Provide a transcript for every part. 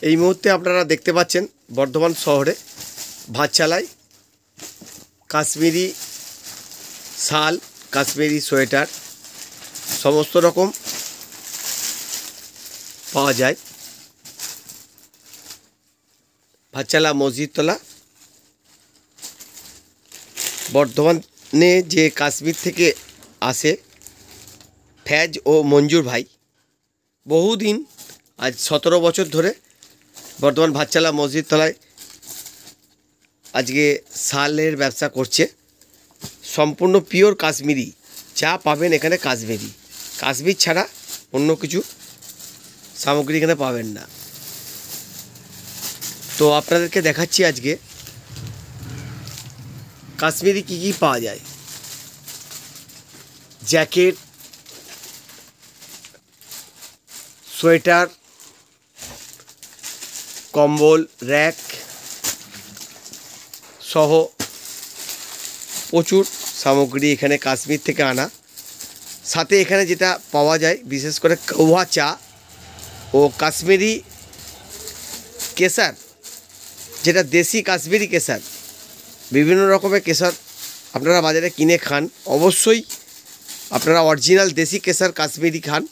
এই মুহূর্তে আপনারা দেখতে পাচ্ছেন বর্ধমান শহরে ভাতচালায় কাশ্মীরি শাল, কাশ্মীরি সোয়েটার সমস্ত রকম পাওয়া যায়। ভাতচালা মসজিদতলা বর্ধমানে যে কাশ্মীর থেকে আসে ফ্যাজ ও মঞ্জুর ভাই, বহুদিন আজ 17 বছর ধরে বর্ধমান ভাতচালা মসজিদতলায় আজকে শালের ব্যবসা করছে। সম্পূর্ণ পিওর কাশ্মীরি, যা পাবেন এখানে কাশ্মীরি, কাশ্মীর ছাড়া অন্য কিছু সামগ্রী এখানে পাবেন না। তো আপনাদেরকে দেখাচ্ছি আজকে কাশ্মীরি কী কী পাওয়া যায়। জ্যাকেট, সোয়েটার, কম্বল, র্যাক সহ প্রচুর সামগ্রী এখানে কাশ্মীর থেকে আনা। সাথে এখানে যেটা পাওয়া যায় বিশেষ করে কাওয়া চা ও কাশ্মীরি কেশর, যেটা দেশি কাশ্মীরি কেশর। বিভিন্ন রকমের কেশর আপনারা বাজারে কিনে খান, অবশ্যই আপনারা অরিজিনাল দেশি কেশর কাশ্মীরি খান।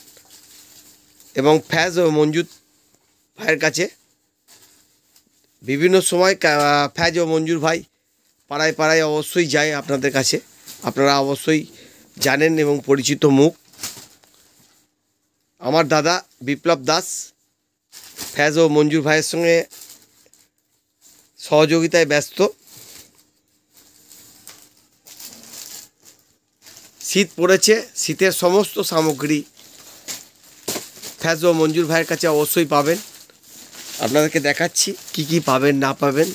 এবং ফ্যাজ ও মঞ্জুর ভাইয়ের কাছে বিভিন্ন সময় ফ্যাজ ও মঞ্জুর ভাই পাড়ায় পাড়ায় অবশ্যই যায় আপনাদের কাছে, আপনারা অবশ্যই জানেন এবং পরিচিত মুখ। আমার দাদা বিপ্লব দাস ফ্যাজ ও মঞ্জুর ভাইয়ের সঙ্গে সহযোগিতায় ব্যস্ত। শীত পড়েছে, শীতের সমস্ত সামগ্রী ফ্যাজ ও মঞ্জুর ভাইয়ের কাছে অবশ্যই পাবেন। আপনাদেরকে দেখাচ্ছি কি কি পাবেন না পাবেন।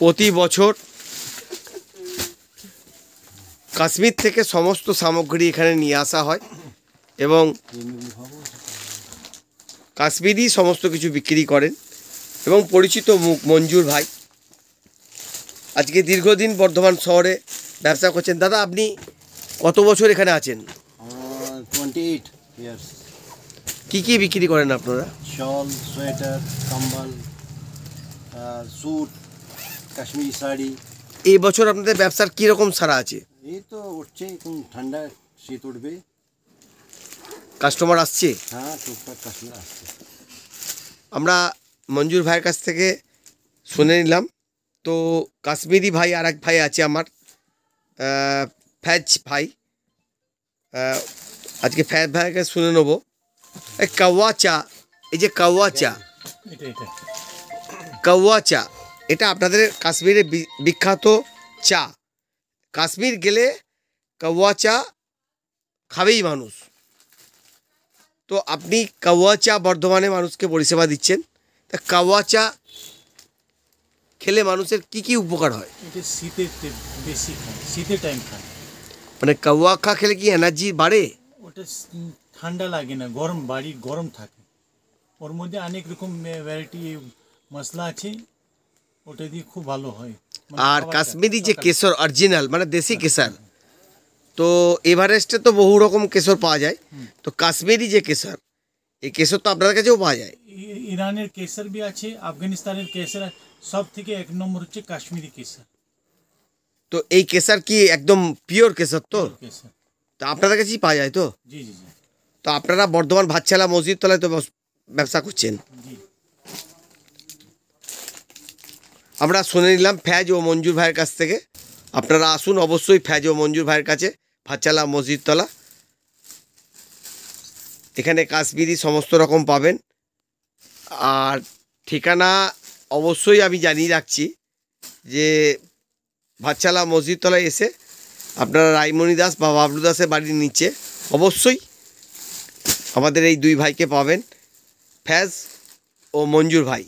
প্রতি বছর কাশ্মীর থেকে সমস্ত সামগ্রী এখানে নিয়ে আসা হয় এবং কাশ্মীরি সমস্ত কিছু বিক্রি করেন এবং পরিচিত মুখ মঞ্জুর ভাই আজকে দীর্ঘদিন বর্ধমান শহরে ব্যবসা করছেন। দাদা, আপনি কত বছর এখানে আছেন? 28 ইয়ার্স। কি কি বিক্রি করেন আপনারা? শল, সোয়েটার, কম্বল, স্যুট, কাশ্মীরি শাড়ি। এই বছর আপনাদের ব্যবসার কীরকম সারা আছে? এই তো উঠছে, এখন ঠান্ডা শীত উঠবে। কাস্টমার আসছে? হ্যাঁ, টুকটাক কাশ্মীর আসছে। আমরা মঞ্জুর ভাইয়ের কাছ থেকে শুনে নিলাম। তো কাশ্মীরি ভাই আর এক ভাই আছে আমার, ফ্যাজ ভাই। আজকে ফ্যাজ ভাইকে শুনে নেবো। এই কাওয়া চা, এই যে কাওয়া চা, কাওয়া চা এটা আপনাদের কাশ্মীরে বিখ্যাত চা। কাশ্মীর গেলে কাওয়া চা খাবেই মানুষ। তো আপনি কাওয়া চা বর্ধমানে মানুষকে পরিষেবা দিচ্ছেন। তা কাওয়া চা খেলে মানুষের কি কি উপকার হয়? এটা শীতের বেশি খায়, শীতের টাইম খায়। মানে কাওয়া খা খেলে কি এনার্জি বাড়ে? ওটা ঠান্ডা লাগে না, গরম, বাড়ি গরম থাকে। ওর মধ্যে অনেক রকম ভ্যারাইটি মশলা আছে, ওটা দিয়ে খুব ভালো হয়। আর কাশ্মীরি যে কেশর অরিজিনাল মানে দেশি কেশর, তো এভারেস্টে তো বহু রকম কেশর পাওয়া যায়, তো কাশ্মীরি যে কেশর, এই কেশর তো আপনাদের কাছেও পাওয়া যায়। ইরানের কেশর বি আছে, আফগানিস্তানের কেশর, সব থেকে এক নম্বর হচ্ছে কাশ্মীরি কেশর। তো এই কেশর কি একদম পিওর কেশর? তো কেশর তো আপনাদের কাছেই পাওয়া যায় তো? জি জি জি। তো আপনারা বর্ধমান ভাতচালা মসজিদতলায় তো ব্যবসা করছেন। জি। আমরা শুনে নিলাম ফ্যাজ ও মঞ্জুর ভাইয়ের কাছ থেকে। আপনারা আসুন অবশ্যই ফ্যাজ ও মঞ্জুর ভাইয়ের কাছে, ভাতচালা মসজিদতলা। এখানে কাশ্মীরি সমস্ত রকম পাবেন। আর ঠিকানা অবশ্যই আমি জানিয়ে রাখছি যে ভাতচালা মসজিদতলায় এসে আপনারা রাইমণি দাস বা বাবলু দাসের বাড়ির নিচে অবশ্যই আমাদের এই দুই ভাইকে পাবেন, ফ্যাজ ও মঞ্জুর ভাই।